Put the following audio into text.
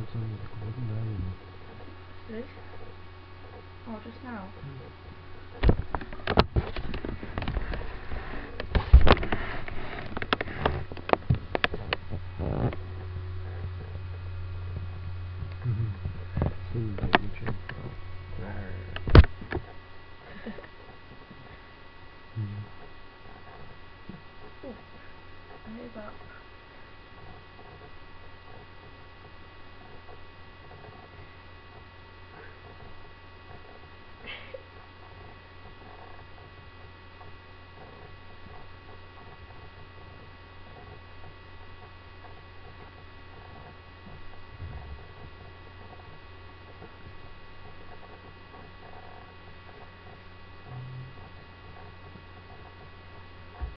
it's on recording now. This? Oh, just now. See, baby, check. Ooh, I hear that.